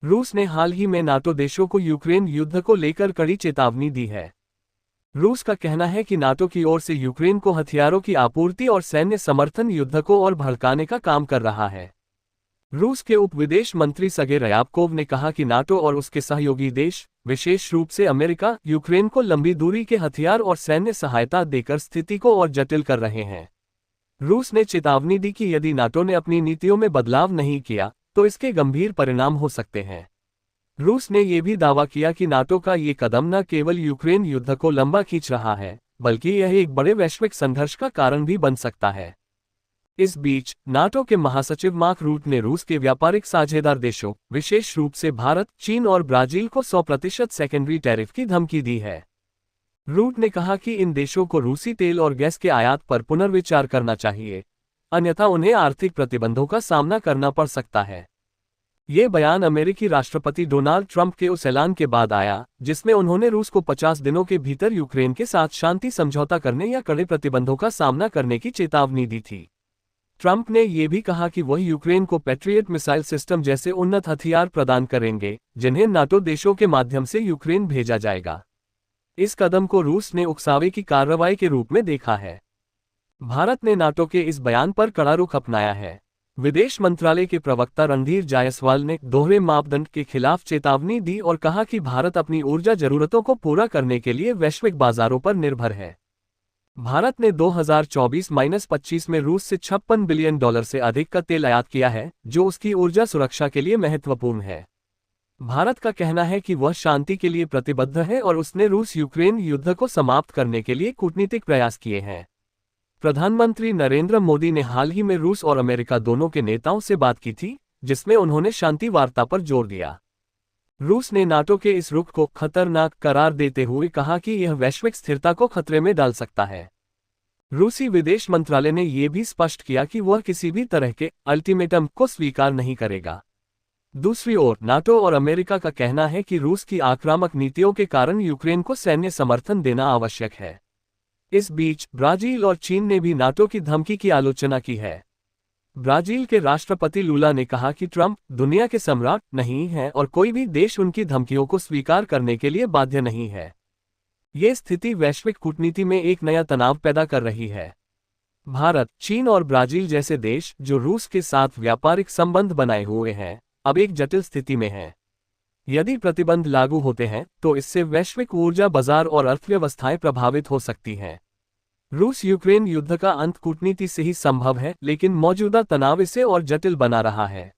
रूस ने हाल ही में नाटो देशों को यूक्रेन युद्ध को लेकर कड़ी चेतावनी दी है। रूस का कहना है कि नाटो की ओर से यूक्रेन को हथियारों की आपूर्ति और सैन्य समर्थन युद्ध को और भड़काने का काम कर रहा है। रूस के उप विदेश मंत्री सर्गेई ryabkov ने कहा कि नाटो और उसके सहयोगी देश, विशेष रूप से अमेरिका, यूक्रेन को लंबी दूरी के हथियार और सैन्य सहायता देकर स्थिति को और जटिल कर रहे हैं। रूस ने चेतावनी दी कि यदि नाटो ने अपनी नीतियों में बदलाव नहीं किया, तो इसके गंभीर परिणाम हो सकते हैं। रूस ने यह भी दावा किया कि नाटो का ये कदम न केवल यूक्रेन युद्ध को लंबा खींच रहा है, बल्कि यह एक बड़े वैश्विक संघर्ष का कारण भी बन सकता है। इस बीच नाटो के महासचिव मार्क रूट ने रूस के व्यापारिक साझेदार देशों, विशेष रूप से भारत, चीन और ब्राजील को 100% सेकेंडरी टैरिफ की धमकी दी है। रूट ने कहा कि इन देशों को रूसी तेल और गैस के आयात पर पुनर्विचार करना चाहिए, अन्यथा उन्हें आर्थिक प्रतिबंधों का सामना करना पड़ सकता है। ये बयान अमेरिकी राष्ट्रपति डोनाल्ड ट्रंप के उस ऐलान के बाद आया, जिसमें उन्होंने रूस को 50 दिनों के भीतर यूक्रेन के साथ शांति समझौता करने या कड़े प्रतिबंधों का सामना करने की चेतावनी दी थी। ट्रंप ने यह भी कहा कि वह यूक्रेन को पैट्रियट मिसाइल सिस्टम जैसे उन्नत हथियार प्रदान करेंगे, जिन्हें नाटो देशों के माध्यम से यूक्रेन भेजा जाएगा। इस कदम को रूस ने उकसावे की कार्रवाई के रूप में देखा है। भारत ने नाटो के इस बयान पर कड़ा रुख अपनाया है। विदेश मंत्रालय के प्रवक्ता रणधीर जायसवाल ने दोहरे मापदंड के खिलाफ चेतावनी दी और कहा कि भारत अपनी ऊर्जा जरूरतों को पूरा करने के लिए वैश्विक बाजारों पर निर्भर है। भारत ने 2024-25 में रूस से $56 बिलियन से अधिक का तेल आयात किया है, जो उसकी ऊर्जा सुरक्षा के लिए महत्वपूर्ण है। भारत का कहना है कि वह शांति के लिए प्रतिबद्ध है और उसने रूस यूक्रेन युद्ध को समाप्त करने के लिए कूटनीतिक प्रयास किए हैं। प्रधानमंत्री नरेंद्र मोदी ने हाल ही में रूस और अमेरिका दोनों के नेताओं से बात की थी, जिसमें उन्होंने शांति वार्ता पर जोर दिया। रूस ने नाटो के इस रुख को खतरनाक करार देते हुए कहा कि यह वैश्विक स्थिरता को खतरे में डाल सकता है। रूसी विदेश मंत्रालय ने यह भी स्पष्ट किया कि वह किसी भी तरह के अल्टीमेटम को स्वीकार नहीं करेगा। दूसरी ओर नाटो और अमेरिका का कहना है कि रूस की आक्रामक नीतियों के कारण यूक्रेन को सैन्य समर्थन देना आवश्यक है। इस बीच ब्राजील और चीन ने भी नाटो की धमकी की आलोचना की है। ब्राजील के राष्ट्रपति लूला ने कहा कि ट्रंप दुनिया के सम्राट नहीं हैं और कोई भी देश उनकी धमकियों को स्वीकार करने के लिए बाध्य नहीं है। ये स्थिति वैश्विक कूटनीति में एक नया तनाव पैदा कर रही है। भारत, चीन और ब्राजील जैसे देश जो रूस के साथ व्यापारिक संबंध बनाए हुए हैं, अब एक जटिल स्थिति में हैं। यदि प्रतिबंध लागू होते हैं तो इससे वैश्विक ऊर्जा बाजार और अर्थव्यवस्थाएं प्रभावित हो सकती हैं। रूस यूक्रेन युद्ध का अंत कूटनीति से ही संभव है, लेकिन मौजूदा तनाव इसे और जटिल बना रहा है।